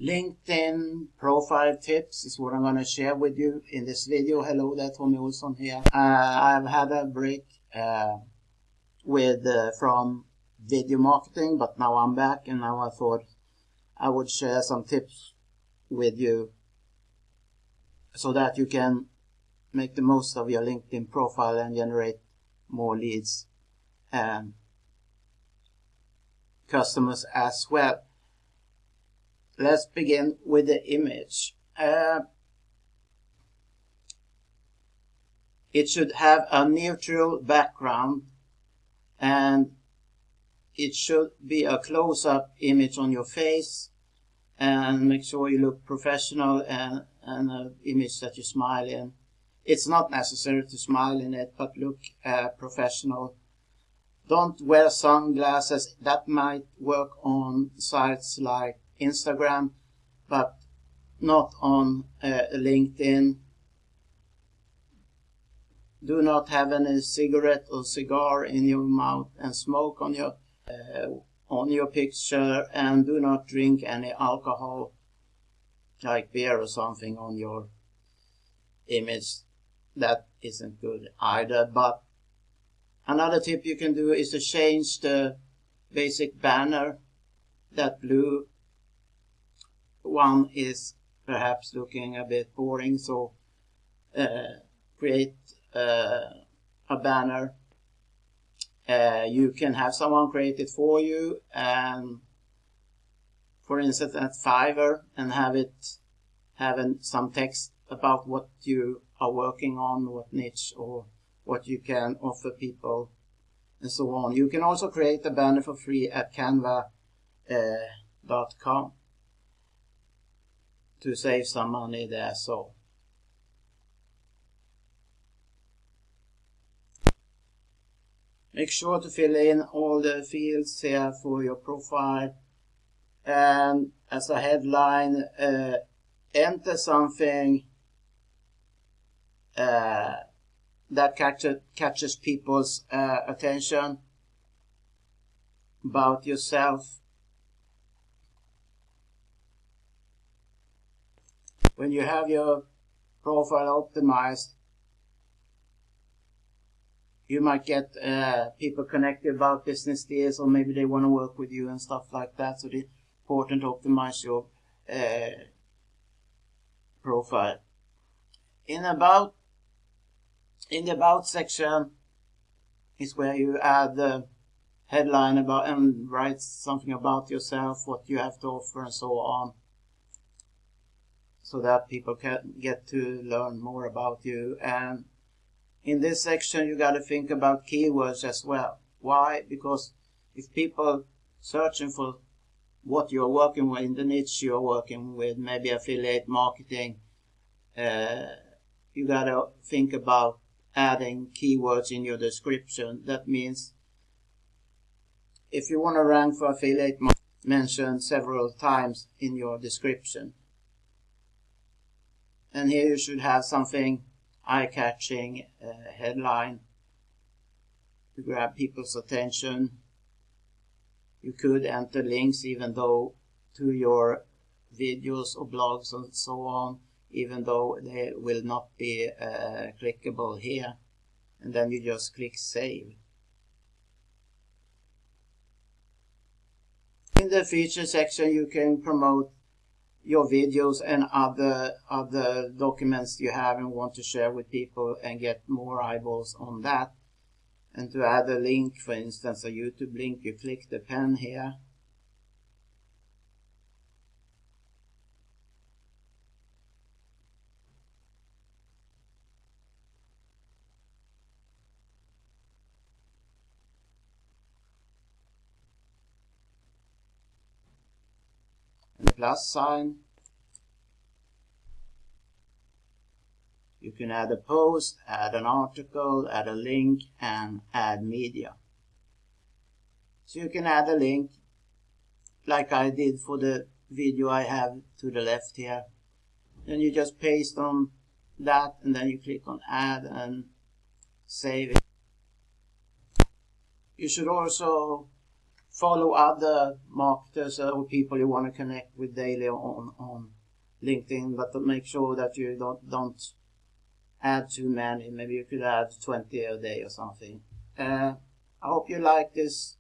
LinkedIn profile tips is what I'm going to share with you in this video. Hello there, Tommy Olsson here. I've had a break from video marketing, but now I'm back, and now I thought I would share some tips with you so that you can make the most of your LinkedIn profile and generate more leads and customers as well. Let's begin with the image. It should have a neutral background, and it should be a close-up image on your face, and make sure you look professional and an image that you smile in. It's not necessary to smile in it, but look professional. Don't wear sunglasses. That might work on sites like Instagram, but not on LinkedIn. Do not have any cigarette or cigar in your mouth and smoke on your picture, and do not drink any alcohol like beer or something on your image. That isn't good either. But another tip you can do is to change the basic banner. That blue one is perhaps looking a bit boring, so create a banner. You can have someone create it for you, and for instance at Fiverr, and having some text about what you are working on, what niche or what you can offer people, and so on. You can also create a banner for free at canva.com to save some money there. So make sure to fill in all the fields here for your profile, and as a headline, enter something that catches people's attention about yourself. When you have your profile optimized, you might get people connected about business deals, or maybe they want to work with you and stuff like that. So it's important to optimize your profile. In the about section is where you add the headline about and write something about yourself, what you have to offer, and so on, so that people can get to learn more about you. And in this section you got to think about keywords as well. Why? Because if people searching for what you're working with, in the niche you're working with, maybe affiliate marketing, you got to think about adding keywords in your description. That means if you want to rank for affiliate marketing, mention several times in your description. And here you should have something eye-catching headline to grab people's attention. You could enter links even though to your videos or blogs and so on, even though they will not be clickable here, and then you just click save. In the feature section you can promote your videos and other documents you have and want to share with people and get more eyeballs on that. And to add a link, for instance a YouTube link, you click the pen here. And the plus sign. You can add a post, add an article, add a link, and add media. So you can add a link like I did for the video I have to the left here. Then you just paste on that, and then you click on add and save it. You should also follow other marketers or people you want to connect with daily on LinkedIn, but to make sure that you don't add too many. Maybe you could add 20 a day or something. I hope you like this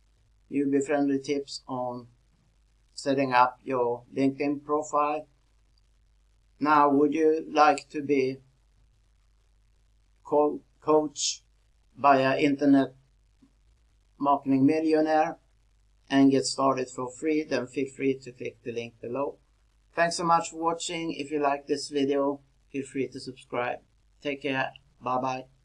newbie friendly tips on setting up your LinkedIn profile. Now, would you like to be coached by an internet marketing millionaire and get started for free? Then feel free to click the link below. Thanks so much for watching. If you like this video, feel free to subscribe. Take care. Bye bye.